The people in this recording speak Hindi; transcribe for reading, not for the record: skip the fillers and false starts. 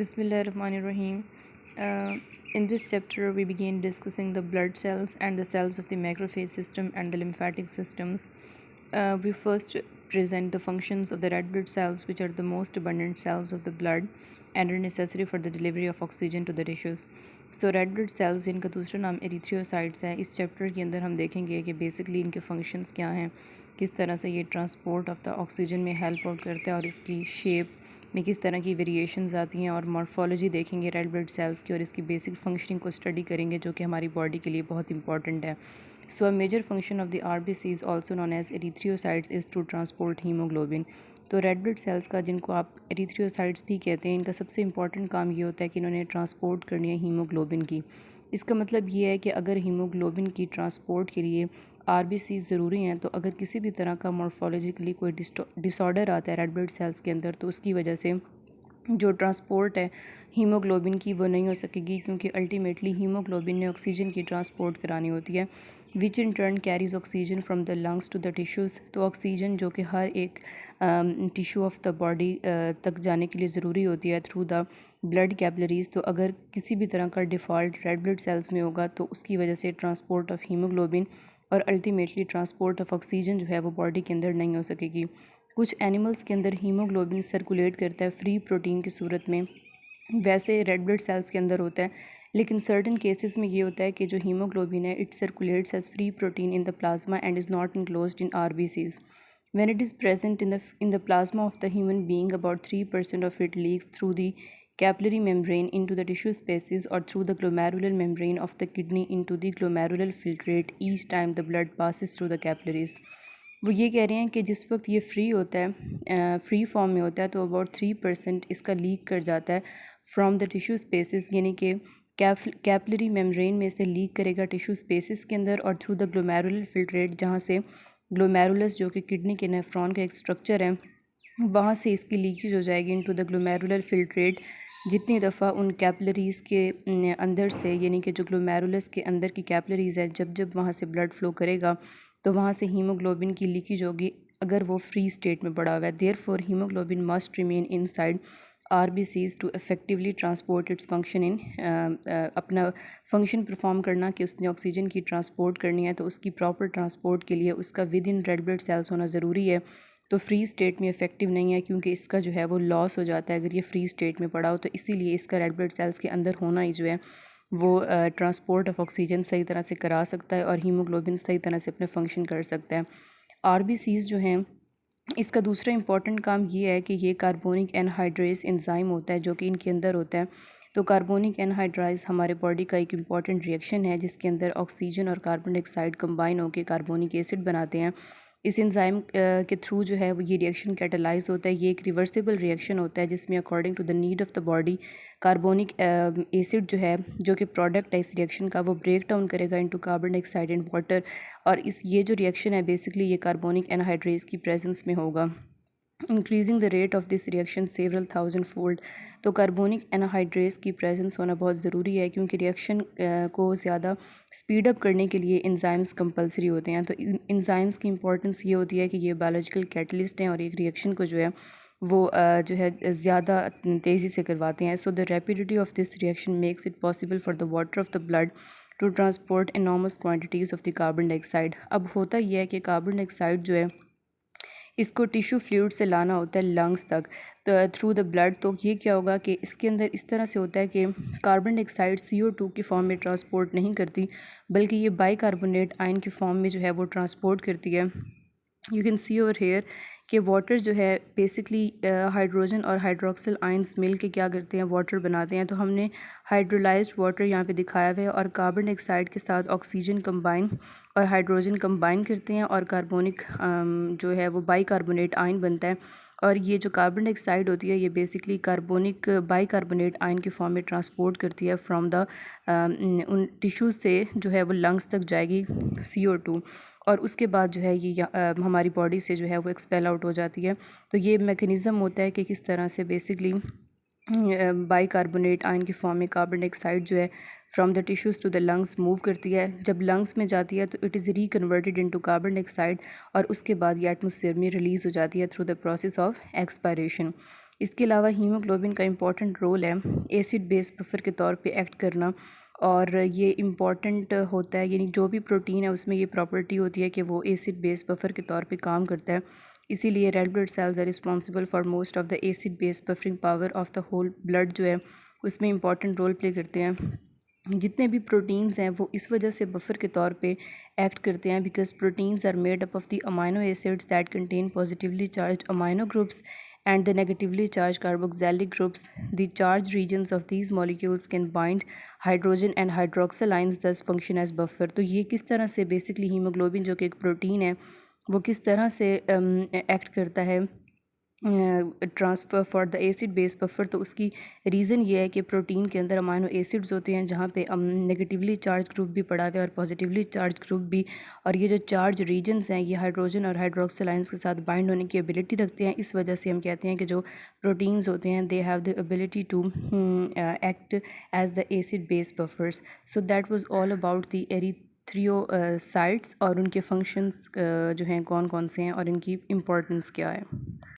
Bismillahirrahmanirrahim. In this chapter, we begin discussing the blood cells and the cells of the macrophage system and the lymphatic systems. We first present the functions of the red blood cells, which are the most abundant cells of the blood and are necessary for the delivery of oxygen to the tissues. So red blood sales जिनका दूसरा नाम एरिथ्रियोसाइट्स है, इस चैप्टर के अंदर हम देखेंगे कि बेसिकली इनके फंक्शंस क्या हैं, किस तरह से ये ट्रांसपोर्ट ऑफ द ऑक्सीजन में हेल्प आउट करता है और इसकी शेप में किस तरह की वेरिएशंस आती हैं, और मॉर्फोलॉजी देखेंगे रेड ब्लड सेल्स की और इसकी बेसिक फंक्शनिंग को स्टडी करेंगे, जो कि हमारी बॉडी के लिए बहुत इंपॉर्टेंट है. So a major function of the RBCs also known as erythrocytes is to transport haemoglobin. तो रेड ब्लड सेल्स का, जिनको आप एरिथ्रियोसाइट्स भी कहते हैं, इनका सबसे इंपॉर्टेंट काम ये होता है कि इन्होंने ट्रांसपोर्ट करनी है हीमोग्लोबिन की. इसका मतलब ये है कि अगर हीमोग्लोबिन की ट्रांसपोर्ट के लिए RBC ज़रूरी हैं, तो अगर किसी भी तरह का मॉर्फोलॉजिकली कोई डिसऑर्डर आता है रेड ब्लड सेल्स के अंदर, तो उसकी वजह से जो ट्रांसपोर्ट है हीमोग्लोबिन की वो नहीं हो सकेगी, क्योंकि अल्टीमेटली हीमोग्लोबिन ने ऑक्सीजन की ट्रांसपोर्ट करानी होती है, which in turn carries oxygen from the lungs to the tissues. तो ऑक्सीजन जो कि हर एक टिश्यू ऑफ द बॉडी तक जाने के लिए ज़रूरी होती है थ्रू द ब्लड कैपिलरीज़. तो अगर किसी भी तरह का डिफ़ॉल्ट रेड ब्लड सेल्स में होगा, तो उसकी वजह से ट्रांसपोर्ट ऑफ हीमोग्लोबिन और अल्टीमेटली ट्रांसपोर्ट ऑफ ऑक्सीजन जो है वो बॉडी के अंदर नहीं हो सकेगी. कुछ एनिमल्स के अंदर हीमोग्लोबिन सर्कुलेट करता है फ्री प्रोटीन की सूरत में, वैसे रेड ब्लड सेल्स के अंदर होता है, लेकिन सर्टेन केसेस में ये होता है कि जो हीमोग्लोबिन है it circulates as free protein in the plasma and is not enclosed in RBCs. When it is present in the plasma of the human being, about 3% of it leaks through the capillary membrane into the tissue spaces or through the glomerular membrane of the kidney into the glomerular filtrate each time the blood passes through the capillaries. वो ये कह रहे हैं कि जिस वक्त ये फ्री होता है, फ्री फॉर्म में होता है, तो अबाउट 3% इसका लीक कर जाता है फ्रॉम द टिश्यू स्पेसेस, यानी कि कैपिलरी मेम्ब्रेन में से लीक करेगा टिश्यू स्पेसेस के अंदर, और थ्रू द ग्लोमेरुलर फिल्ट्रेट, जहाँ से ग्लोमेरुलस जो कि किडनी के नेफ्रॉन का एक स्ट्रक्चर है, वहाँ से इसकी लीकेज हो जाएगी इनटू द ग्लोमेरुलर फिल्ट्रेट. जितनी दफ़ा उन कैपिलरीज़ के अंदर से, यानी कि जो ग्लोमेरुलस के अंदर की कैपिलरीज़ है, जब जब वहाँ से ब्लड फ्लो करेगा तो वहाँ से हीमोग्लोबिन की लीकेज होगी, अगर वो फ्री स्टेट में पड़ा हुआ है. Therefore haemoglobin must remain inside RBCs to effectively transport its function in, अपना फंक्शन परफॉर्म करना कि उसने ऑक्सीजन की ट्रांसपोर्ट करनी है, तो उसकी प्रॉपर ट्रांसपोर्ट के लिए उसका with in red blood sales होना ज़रूरी है. तो फ्री स्टेट में इफ़ेक्टिव नहीं है, क्योंकि इसका जो है वो लॉस हो जाता है अगर ये फ्री स्टेट में पड़ा हो. तो इसीलिए इसका रेड ब्लड सेल्स के अंदर होना ही जो है वो ट्रांसपोर्ट ऑफ ऑक्सीजन सही तरह से करा सकता है और हीमोग्लोबिन सही तरह से अपने फंक्शन कर सकता है. RBCs जो हैं, इसका दूसरा इंपॉर्टेंट काम ये है कि ये कार्बोनिक एनहाइड्रेज एंजाइम होता है जो कि इनके अंदर होता है. तो कार्बोनिक एनहाइड्राइज हमारे बॉडी का एक इम्पॉर्टेंट रिएक्शन है, जिसके अंदर ऑक्सीजन और कार्बन डाइऑक्साइड कंबाइन होकर कार्बोनिक एसिड बनाते हैं. इस एंजाइम के थ्रू जो है वो ये रिएक्शन कैटलाइज होता है. ये एक रिवर्सिबल रिएक्शन होता है, जिसमें according to the need of the body carbonic acid जो है, जो कि प्रोडक्ट है इस रिएक्शन का, वो ब्रेक डाउन करेगा into carbon dioxide and water. और ये जो रिएक्शन है बेसिकली ये कार्बोनिक एनहाइड्रेज की प्रेजेंस में होगा, increasing the rate of this reaction several thousand fold. तो कार्बोनिक एनहाइड्रेज की प्रेजेंस होना बहुत ज़रूरी है, क्योंकि रिएक्शन को ज़्यादा स्पीड अप करने के लिए एंजाइम्स कंपलसरी होते हैं. तो एंजाइम्स की इंपॉर्टेंस ये होती है कि ये बायोलॉजिकल कैटलिस्ट हैं और एक रिएक्शन को जो है वो जो है ज़्यादा तेज़ी से करवाते हैं. So the rapidity of this reaction makes it possible for the water of the blood to transport enormous quantities of the carbon dioxide. अब होता यह है कि कार्बन डाइऑक्साइड जो है इसको टिश्यू फ्लूइड से लाना होता है लंग्स तक थ्रू द ब्लड. तो ये क्या होगा कि इसके अंदर इस तरह से होता है कि कार्बन डाइऑक्साइड CO2 की फॉर्म में ट्रांसपोर्ट नहीं करती, बल्कि ये बाइकार्बोनेट आयन की फॉर्म में जो है वो ट्रांसपोर्ट करती है. You can see over here कि वाटर जो है बेसिकली हाइड्रोजन और हाइड्रोक्सिल आयंस मिल के क्या करते हैं, वाटर बनाते हैं. तो हमने हाइड्रोलाइज्ड वाटर यहाँ पे दिखाया हुआ है, और कार्बन डाइऑक्साइड के साथ ऑक्सीजन कंबाइन और हाइड्रोजन कंबाइन करते हैं, और कार्बोनिक जो है वो बाइकार्बोनेट आयन बनता है. और ये जो कार्बन डाइऑक्साइड होती है ये बेसिकली कार्बोनिक बाइकार्बोनेट आयन की फॉर्म में ट्रांसपोर्ट करती है फ्रॉम द उन टिश्यूज़ से, जो है वो लंग्स तक जाएगी CO2, और उसके बाद जो है ये हमारी बॉडी से जो है वो एक्सपेल आउट हो जाती है. तो ये मैकेनिज़्म होता है कि किस तरह से बेसिकली बाइकार्बोनेट आयन की फॉर्म में कार्बन डाइऑक्साइड जो है from the tissues to the lungs move करती है. जब लंग्स में जाती है तो it is reconverted into carbon dioxide, और उसके बाद ये एटमॉस्फेयर में रिलीज़ हो जाती है through the process of expiration. इसके अलावा हीमोग्लोबिन का इम्पॉर्टेंट रोल है एसिड बेस बफर के तौर पे एक्ट करना, और ये इम्पॉर्टेंट होता है, यानी जो भी प्रोटीन है उसमें ये प्रॉपर्टी होती है कि वो एसिड बेस बफर के तौर पे काम करता है। इसीलिए red blood cells are responsible for most of the acid base buffering power of the whole blood जो है उसमें इम्पॉर्टेंट रोल प्ले करते हैं। जितने भी प्रोटीन्स हैं वो इस वजह से बफर के तौर पे एक्ट करते हैं, because proteins are made up of the amino acids that contain positively charge amino groups and the negatively charged carboxylic groups. The charged regions of these molecules can bind hydrogen and hydroxyl ions, thus function as buffer. तो ये किस तरह से बेसिकली हीमोग्लोबिन जो कि एक प्रोटीन है वो किस तरह से एक्ट करता है transfer for the acid base buffer. तो उसकी रीज़न ये है कि प्रोटीन के अंदर अमाइनो एसिड्स होते हैं जहाँ पे नेगेटिवली चार्ज ग्रुप भी पड़ा हुआ है और पॉजिटिवली चार्ज ग्रुप भी, और ये जो चार्ज रीजन्स हैं ये हाइड्रोजन और हाइड्रोक्सिल आयंस के साथ बाइंड होने की एबिलिटी रखते हैं। इस वजह से हम कहते हैं कि जो प्रोटीन्स होते हैं they have the ability to act as the acid base buffers. So that was all about the erythrocytes और उनके फंक्शंस जो हैं कौन कौन से हैं और इनकी इम्पोर्टेंस क्या है।